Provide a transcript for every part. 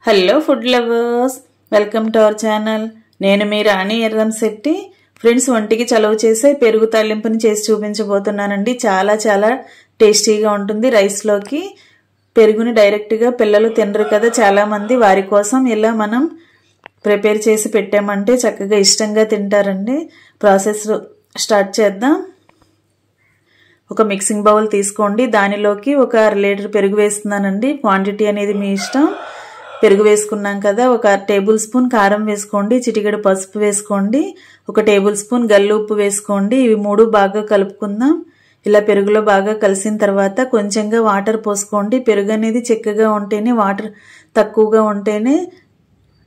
Hello food lovers, welcome to our channel. నేను మీ రాణి Erramsetti. Friends, ఒంటికి చలువ చేసే పెరుగు తాలింపుని చేసి చూపించబోతున్నానండి. చాలా చాలా టేస్టీగా ఉంటుంది. రైస్లోకి పెరుగుని డైరెక్ట్గా పిల్లలు తినరు కదా చాలా మంది, వారి కోసం ఇలా మనం ప్రిపేర్ చేసి పెట్టామంటే చక్కగా ఇష్టంగా తింటారండి. ప్రాసెస్ స్టార్ట్ చేద్దాం. ఒక మిక్సింగ్ బౌల్ తీసుకోండి. దానిలోకి ఒక 1/2 లీటర్ పెరుగు వేస్తున్నానండి. క్వాంటిటీ అనేది మీ ఇష్టం. పెరుగు వేసుకున్నాం కదా, ఒక 1 టేబుల్ స్పూన్ కారం వేసుకోండి, చిటికెడు పసుపు వేసుకోండి, 1 టేబుల్ స్పూన్ గల్లు ఉప్పు వేసుకోండి. ఇవి 3 బాగా కలుపుకుందాం. ఇలా పెరుగులో బాగా కలిసిన తర్వాత కొంచెంగా వాటర్ పోసుకోండి. పెరుగు అనేది చిక్కగా ఉంటేనే, వాటర్ తక్కువగా ఉంటేనే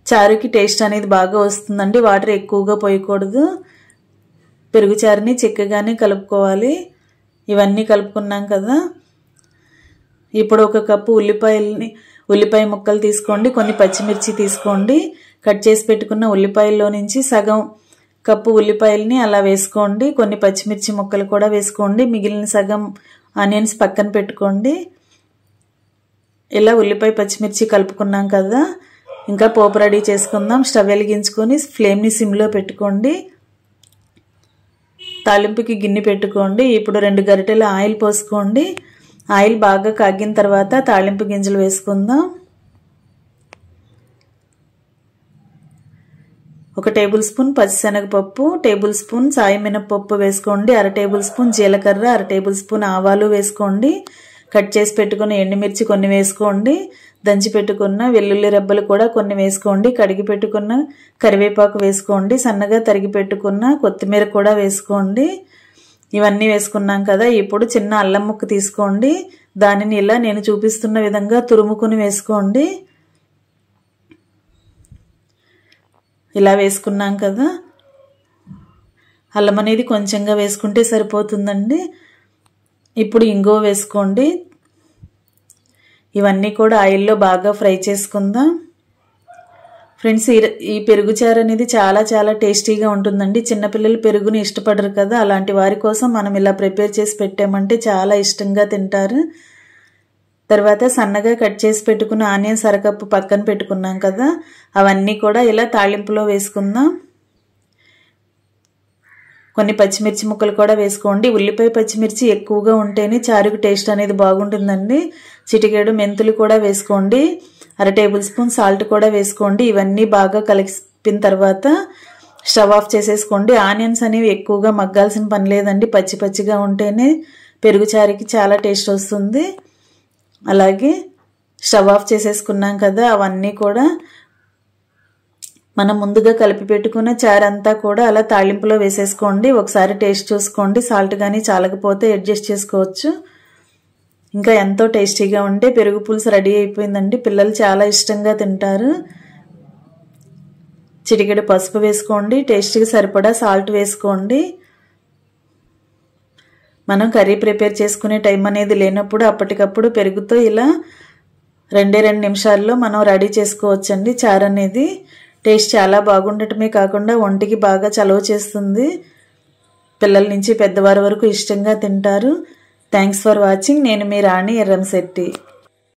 చారుకి టేస్ట్ అనేది బాగా వస్తుందండి. వాటర్ ఎక్కువగా పోయకూడదు. పెరుగు చారుని చిక్కగానే కలుపుకోవాలి. ఇవన్నీ కలుపుకున్నాం కదా. ఇప్పుడు 1 కప్పు ఉల్లిపాయ ముక్కలు తీసుకోండి, కొన్ని పచ్చిమిర్చి తీసుకోండి. కట్ చేసి పెట్టుకున్న ఉల్లిపాయల్లో నుంచి సగం కప్పు ఉల్లిపాయలని అలా వేసుకోండి. కొన్ని పచ్చిమిర్చి ముక్కలు కూడా వేసుకోండి. మిగిలిన సగం ఆనియన్స్ పక్కన పెట్టుకోండి. ఇలా ఉల్లిపాయ పచ్చిమిర్చి కలుపుకున్నాం కదా. ఇంకా పోపు రెడీ చేసుకుందాం. స్టవ్ వెలిగించుకొని ఫ్లేమ్ని సిమ్లో పెట్టుకోండి. తాలింపుకి గిన్నె పెట్టుకోండి. ఇప్పుడు 2 గరిటెల ఆయిల్ పోసుకోండి. ఆయిల్ బాగా కాగిన తర్వాత తాలింపు గింజలు వేసుకుందాం. 1 టేబుల్ స్పూన్ పచ్చిశనగపప్పు, టేబుల్ స్పూన్ సాయి మినపప్పు వేసుకోండి. 1/2 టేబుల్ స్పూన్ జీలకర్ర, 1/2 టేబుల్ స్పూన్ ఆవాలు వేసుకోండి. కట్ చేసి పెట్టుకున్న ఎండుమిర్చి కొన్ని వేసుకోండి. దంచి పెట్టుకున్న వెల్లుల్లి రెబ్బలు కూడా కొన్ని వేసుకోండి. కడిగి పెట్టుకున్న కరివేపాకు వేసుకోండి. సన్నగా తరిగి పెట్టుకున్న కొత్తిమీర కూడా వేసుకోండి. ఇవన్నీ వేసుకున్నాం కదా. ఇప్పుడు చిన్న అల్లం ముక్క తీసుకోండి. దానిని ఇలా నేను చూపిస్తున్న విధంగా తురుముకుని వేసుకోండి. ఇలా వేసుకున్నాం కదా. అల్లం అనేది కొంచెంగా వేసుకుంటే సరిపోతుందండి. ఇప్పుడు ఇంగువ వేసుకోండి. ఇవన్నీ కూడా ఆయిల్లో బాగా ఫ్రై చేసుకుందాం. ఫ్రెండ్స్, ఈ పెరుగు చారు అనేది చాలా చాలా టేస్టీగా ఉంటుందండి. చిన్నపిల్లలు పెరుగుని ఇష్టపడరు కదా, అలాంటి వారి కోసం మనం ఇలా ప్రిపేర్ చేసి పెట్టామంటే చాలా ఇష్టంగా తింటారు. తర్వాత సన్నగా కట్ చేసి పెట్టుకున్న ఆనియన్స్ 1/2 కప్పు పక్కన పెట్టుకున్నాం కదా, అవన్నీ కూడా ఇలా తాలింపులో వేసుకుందాం. కొన్ని పచ్చిమిర్చి ముక్కలు కూడా వేసుకోండి. ఉల్లిపాయ పచ్చిమిర్చి ఎక్కువగా ఉంటేనే చారుకు టేస్ట్ అనేది బాగుంటుందండి. చిటికెడు మెంతులు కూడా వేసుకోండి. 1/2 టేబుల్ స్పూన్ సాల్ట్ కూడా వేసుకోండి. ఇవన్నీ బాగా కలిపిన తర్వాత స్టవ్ ఆఫ్ చేసేసుకోండి. ఆనియన్స్ అనేవి ఎక్కువగా మగ్గాల్సిన పని లేదండి. పచ్చి పచ్చిగా ఉంటేనే పెరుగు చారుకి చాలా టేస్ట్ వస్తుంది. అలాగే స్టవ్ ఆఫ్ చేసేసుకున్నాం కదా. అవన్నీ కూడా మనం ముందుగా కలిపి పెట్టుకున్న చారు అంతా కూడా అలా తాలింపులో వేసేసుకోండి. ఒకసారి టేస్ట్ చూసుకోండి. సాల్ట్ కానీ చాలకపోతే అడ్జస్ట్ చేసుకోవచ్చు. ఇంకా ఎంతో టేస్టీగా ఉంటే పెరుగు పులుసు రెడీ అయిపోయిందండి. పిల్లలు చాలా ఇష్టంగా తింటారు. చిటికెడు పసుపు వేసుకోండి. టేస్ట్కి సరిపడా సాల్ట్ వేసుకోండి. మనం కర్రీ ప్రిపేర్ చేసుకునే టైం అనేది లేనప్పుడు అప్పటికప్పుడు పెరుగుతో ఇలా 2 నిమిషాల్లో మనం రెడీ చేసుకోవచ్చండి. చారు అనేది టేస్ట్ చాలా బాగుండటమే కాకుండా ఒంటికి బాగా చలువ చేస్తుంది. పిల్లల నుంచి పెద్దవారి వరకు ఇష్టంగా తింటారు. Thanks for watching. నేను మీ రాణి ఎర్రంశెట్టి.